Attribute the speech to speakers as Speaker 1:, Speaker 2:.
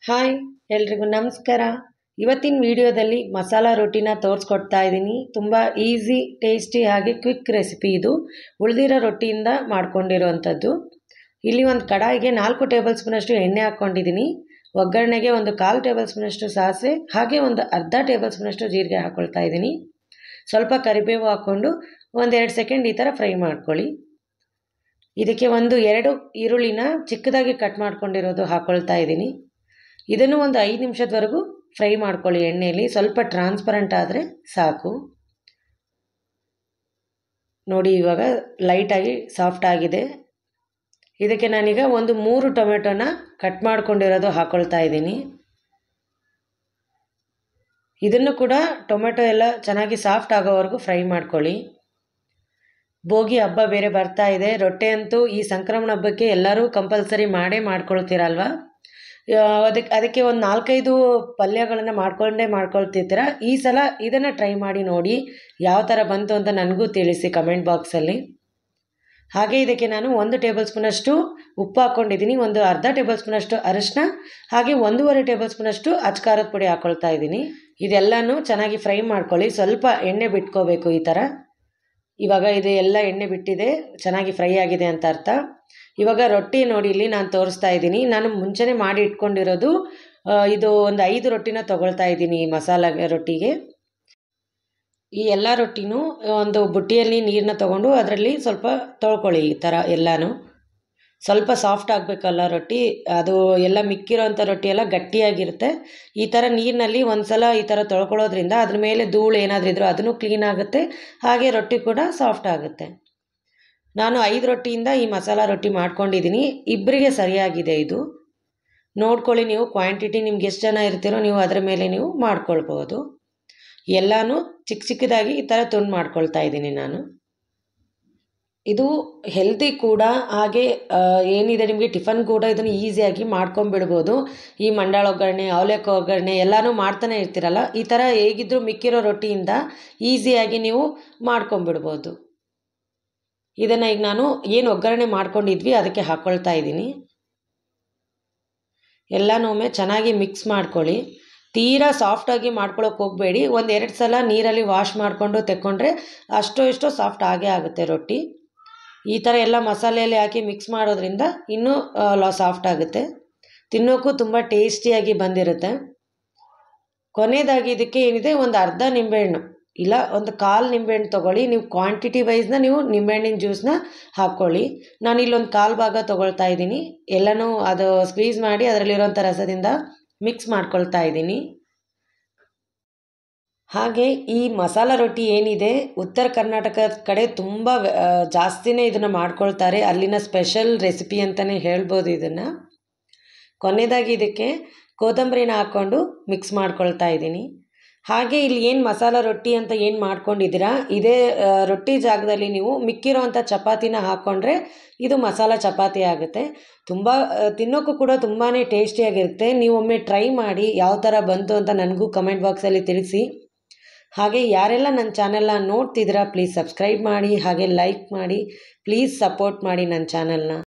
Speaker 1: Hi ಎಲ್ರಿಗೂ ನಮಸ್ಕಾರ. ಇವತ್ತಿನ ವಿಡಿಯೋದಲ್ಲಿ ಮಸಾಲಾ ರೊಟ್ಟಿನ ತೋರಿಸ್ಕೊಡ್ತಾ ಇದ್ದೀನಿ. ತುಂಬ ಈಸಿ, ಟೇಸ್ಟಿ ಹಾಗೆ ಕ್ವಿಕ್ ರೆಸಿಪಿ ಇದು. ಉಳಿದಿರೋ ರೊಟ್ಟಿಯಿಂದ ಮಾಡ್ಕೊಂಡಿರೋವಂಥದ್ದು. ಇಲ್ಲಿ ಒಂದು ಕಡಾಯಿಗೆ 4 ಟೇಬಲ್ ಸ್ಪೂನಷ್ಟು ಎಣ್ಣೆ ಹಾಕ್ಕೊಂಡಿದ್ದೀನಿ. ಒಗ್ಗರಣೆಗೆ ಒಂದು 1/4 ಟೇಬಲ್ ಸ್ಪೂನಷ್ಟು ಸಾಸಿವೆ ಹಾಗೆ ಒಂದು ಅರ್ಧ ಟೇಬಲ್ ಸ್ಪೂನಷ್ಟು ಜೀರಿಗೆ ಹಾಕ್ಕೊಳ್ತಾ ಇದ್ದೀನಿ. ಸ್ವಲ್ಪ ಕರಿಬೇವು ಹಾಕ್ಕೊಂಡು 1-2 ಸೆಕೆಂಡ್ ಈ ಥರ ಫ್ರೈ ಮಾಡ್ಕೊಳ್ಳಿ. ಇದಕ್ಕೆ 2 ಈರುಳ್ಳಿನ ಚಿಕ್ಕದಾಗಿ ಕಟ್ ಮಾಡ್ಕೊಂಡಿರೋದು ಹಾಕ್ಕೊಳ್ತಾ ಇದ್ದೀನಿ. ಇದನ್ನು ಒಂದು 5 ನಿಮಿಷದವರೆಗೂ ಫ್ರೈ ಮಾಡ್ಕೊಳ್ಳಿ ಎಣ್ಣೆಯಲ್ಲಿ. ಸ್ವಲ್ಪ ಟ್ರಾನ್ಸ್ಪರೆಂಟ್ ಆದರೆ ಸಾಕು. ನೋಡಿ, ಇವಾಗ ಲೈಟಾಗಿ ಸಾಫ್ಟ್ ಆಗಿದೆ. ಇದಕ್ಕೆ ನಾನೀಗ 3 ಟೊಮೆಟೊನ ಕಟ್ ಮಾಡ್ಕೊಂಡಿರೋದು ಹಾಕ್ಕೊಳ್ತಾ ಇದ್ದೀನಿ. ಇದನ್ನು ಕೂಡ ಟೊಮೆಟೊ ಎಲ್ಲ ಚೆನ್ನಾಗಿ ಸಾಫ್ಟ್ ಆಗೋವರೆಗೂ ಫ್ರೈ ಮಾಡ್ಕೊಳ್ಳಿ. ಭೋಗಿ ಹಬ್ಬ ಬೇರೆ ಬರ್ತಾ ಇದೆ. ರೊಟ್ಟೆ ಅಂತೂ ಈ ಸಂಕ್ರಮಣ ಹಬ್ಬಕ್ಕೆ ಎಲ್ಲರೂ ಕಂಪಲ್ಸರಿ ಮಾಡ್ಕೊಳ್ತೀರಲ್ವ. ಅದಕ್ಕೆ ಒಂದು 4-5 ಪಲ್ಯಗಳನ್ನು ಮಾಡ್ಕೊಳ್ತಿರ್ತೀರ. ಈ ಸಲ ಇದನ್ನು ಟ್ರೈ ಮಾಡಿ ನೋಡಿ, ಯಾವ ಥರ ಬಂತು ಅಂತ ನನಗೂ ತಿಳಿಸಿ ಕಮೆಂಟ್ ಬಾಕ್ಸಲ್ಲಿ. ಹಾಗೆ ಇದಕ್ಕೆ ನಾನು 1 ಟೇಬಲ್ ಸ್ಪೂನಷ್ಟು ಉಪ್ಪು ಹಾಕ್ಕೊಂಡಿದ್ದೀನಿ, ಒಂದು ಅರ್ಧ ಟೇಬಲ್ ಸ್ಪೂನಷ್ಟು ಅರಿಶಿನ ಹಾಗೆ 1.5 ಟೇಬಲ್ ಸ್ಪೂನಷ್ಟು ಅಚ್ಕಾರದ ಪುಡಿ ಹಾಕ್ಕೊಳ್ತಾ ಇದ್ದೀನಿ. ಇದೆಲ್ಲನೂ ಚೆನ್ನಾಗಿ ಫ್ರೈ ಮಾಡ್ಕೊಳ್ಳಿ. ಸ್ವಲ್ಪ ಎಣ್ಣೆ ಬಿಟ್ಕೋಬೇಕು ಈ ಥರ. ಇವಾಗ ಇದು ಎಲ್ಲ ಎಣ್ಣೆ ಬಿಟ್ಟಿದೆ, ಚೆನ್ನಾಗಿ ಫ್ರೈ ಆಗಿದೆ ಅಂತ ಅರ್ಥ. ಇವಾಗ ರೊಟ್ಟಿ ನೋಡಿ, ಇಲ್ಲಿ ನಾನು ತೋರಿಸ್ತಾ ಇದ್ದೀನಿ. ನಾನು ಮುಂಚೆನೇ ಮಾಡಿ ಇಟ್ಕೊಂಡಿರೋದು ಇದು ಒಂದು 5 ರೊಟ್ಟಿನ ತೊಗೊಳ್ತಾ ಇದ್ದೀನಿ ಈ ಮಸಾಲ ರೊಟ್ಟಿಗೆ. ಈ ಎಲ್ಲ ರೊಟ್ಟಿನೂ ಒಂದು ಬುಟ್ಟಿಯಲ್ಲಿ ನೀರನ್ನ ತೊಗೊಂಡು ಅದರಲ್ಲಿ ಸ್ವಲ್ಪ ತೊಳ್ಕೊಳ್ಳಿ. ಈ ಥರ ಎಲ್ಲನೂ ಸ್ವಲ್ಪ ಸಾಫ್ಟ್ ಆಗಬೇಕಲ್ಲ ರೊಟ್ಟಿ, ಅದು ಎಲ್ಲ ಮಿಕ್ಕಿರೋಂಥ ರೊಟ್ಟಿ ಎಲ್ಲ ಗಟ್ಟಿಯಾಗಿರುತ್ತೆ. ಈ ಥರ ನೀರಿನಲ್ಲಿ ಒಂದು ಸಲ ಈ ಥರ ತೊಳ್ಕೊಳ್ಳೋದ್ರಿಂದ ಅದ್ರ ಮೇಲೆ ಧೂಳು ಏನಾದರೂ ಇದ್ರೂ ಅದನ್ನು ಕ್ಲೀನ್ ಆಗುತ್ತೆ, ಹಾಗೆ ರೊಟ್ಟಿ ಕೂಡ ಸಾಫ್ಟ್ ಆಗುತ್ತೆ. ನಾನು 5 ರೊಟ್ಟಿಯಿಂದ ಈ ಮಸಾಲ ರೊಟ್ಟಿ ಮಾಡ್ಕೊಂಡಿದ್ದೀನಿ. ಇಬ್ಬರಿಗೆ ಸರಿಯಾಗಿದೆ ಇದು. ನೋಡ್ಕೊಳ್ಳಿ ನೀವು, ಕ್ವಾಂಟಿಟಿ ನಿಮ್ಗೆ ಎಷ್ಟು ಜನ ಇರ್ತೀರೋ ನೀವು ಅದರ ಮೇಲೆ ನೀವು ಮಾಡ್ಕೊಳ್ಬೋದು. ಎಲ್ಲನೂ ಚಿಕ್ಕದಾಗಿ ಈ ಥರ ತುಂಡು ಮಾಡ್ಕೊಳ್ತಾ ಇದ್ದೀನಿ ನಾನು. ಇದು ಹೆಲ್ದಿ ಕೂಡ, ಹಾಗೆ ಏನಿದೆ ನಿಮಗೆ ಟಿಫನ್ ಕೂಡ ಇದನ್ನು ಈಸಿಯಾಗಿ ಮಾಡ್ಕೊಂಬಿಡ್ಬೋದು. ಈ ಮಂಡಾಳ ಒಗ್ಗರಣೆ, ಅವಲೆಕಾಯಿ ಒಗ್ಗರಣೆ ಎಲ್ಲನೂ ಮಾಡ್ತಾನೆ ಇರ್ತೀರಲ್ಲ, ಈ ಥರ ಹೇಗಿದ್ದರೂ ಮಿಕ್ಕಿರೋ ರೊಟ್ಟಿಯಿಂದ ಈಸಿಯಾಗಿ ನೀವು ಮಾಡ್ಕೊಂಬಿಡ್ಬೋದು. ಇದನ್ನು ಈಗ ನಾನು ಏನು ಒಗ್ಗರಣೆ ಮಾಡ್ಕೊಂಡಿದ್ವಿ ಅದಕ್ಕೆ ಹಾಕ್ಕೊಳ್ತಾ ಇದ್ದೀನಿ. ಎಲ್ಲನೂ ಚೆನ್ನಾಗಿ ಮಿಕ್ಸ್ ಮಾಡ್ಕೊಳ್ಳಿ. ತೀರಾ ಸಾಫ್ಟಾಗಿ ಮಾಡ್ಕೊಳ್ಳೋಕೆ ಹೋಗಬೇಡಿ. 1-2 ಸಲ ನೀರಲ್ಲಿ ವಾಶ್ ಮಾಡಿಕೊಂಡು ತೆಕ್ಕೊಂಡ್ರೆ ಅಷ್ಟೋ ಸಾಫ್ಟ್ ಆಗೇ ಆಗುತ್ತೆ ರೊಟ್ಟಿ. ಈ ಥರ ಎಲ್ಲ ಮಸಾಲೆಯಲ್ಲಿ ಹಾಕಿ ಮಿಕ್ಸ್ ಮಾಡೋದ್ರಿಂದ ಇನ್ನೂ ಸಾಫ್ಟ್ ಆಗುತ್ತೆ, ತಿನ್ನೋಕ್ಕೂ ತುಂಬ ಟೇಸ್ಟಿಯಾಗಿ ಬಂದಿರುತ್ತೆ. ಕೊನೆಯದಾಗಿ ಇದಕ್ಕೆ ಏನಿದೆ, ಒಂದು ಅರ್ಧ ನಿಂಬೆಹಣ್ಣು ಇಲ್ಲ ಒಂದು 1/4 ನಿಂಬೆಹಣ್ಣು ತೊಗೊಳ್ಳಿ. ನೀವು ಕ್ವಾಂಟಿಟಿ ವೈಸ್ನ ನೀವು ನಿಂಬೆಹಣ್ಣಿನ ಜ್ಯೂಸನ್ನ ಹಾಕ್ಕೊಳ್ಳಿ. ನಾನು ಇಲ್ಲೊಂದು 1/4 ಭಾಗ ತೊಗೊಳ್ತಾ ಇದ್ದೀನಿ. ಎಲ್ಲನೂ ಅದು ಸ್ಕ್ವೀಸ್ ಮಾಡಿ ಅದರಲ್ಲಿರೋಂಥ ರಸದಿಂದ ಮಿಕ್ಸ್ ಮಾಡ್ಕೊಳ್ತಾ ಇದ್ದೀನಿ. ಹಾಗೆ ಈ ಮಸಾಲ ರೊಟ್ಟಿ ಏನಿದೆ, ಉತ್ತರ ಕರ್ನಾಟಕದ ಕಡೆ ತುಂಬ ಜಾಸ್ತಿನೇ ಇದನ್ನು ಮಾಡ್ಕೊಳ್ತಾರೆ. ಅಲ್ಲಿನ ಸ್ಪೆಷಲ್ ರೆಸಿಪಿ ಅಂತಲೇ ಹೇಳ್ಬೋದು ಇದನ್ನು. ಕೊನೆಯದಾಗಿ ಇದಕ್ಕೆ ಕೊತ್ತಂಬರಿನ ಹಾಕ್ಕೊಂಡು ಮಿಕ್ಸ್ ಮಾಡ್ಕೊಳ್ತಾ ಇದ್ದೀನಿ. ಹಾಗೆ ಇಲ್ಲಿ ಏನು ಮಸಾಲ ರೊಟ್ಟಿ ಅಂತ ಏನು ಮಾಡ್ಕೊಂಡಿದ್ದೀರಾ, ಇದೇ ರೊಟ್ಟಿ ಜಾಗದಲ್ಲಿ ನೀವು ಮಿಕ್ಕಿರೋವಂಥ ಚಪಾತಿನ ಹಾಕ್ಕೊಂಡ್ರೆ ಇದು ಮಸಾಲ ಚಪಾತಿ ಆಗುತ್ತೆ. ತಿನ್ನೋಕ್ಕೂ ಕೂಡ ತುಂಬಾ ಟೇಸ್ಟಿಯಾಗಿರುತ್ತೆ. ನೀವೊಮ್ಮೆ ಟ್ರೈ ಮಾಡಿ ಯಾವ ಥರ ಬಂತು ಅಂತ ನನಗೂ ಕಮೆಂಟ್ ಬಾಕ್ಸಲ್ಲಿ ತಿಳಿಸಿ. ಹಾಗೆ ಯಾರೆಲ್ಲ ನನ್ನ ಚಾನಲ್ನ ನೋಡ್ತಿದ್ದೀರಾ ಪ್ಲೀಸ್ ಸಬ್ಸ್ಕ್ರೈಬ್ ಮಾಡಿ, ಹಾಗೆ ಲೈಕ್ ಮಾಡಿ, ಪ್ಲೀಸ್ ಸಪೋರ್ಟ್ ಮಾಡಿ ನನ್ನ ಚಾನಲ್ನ.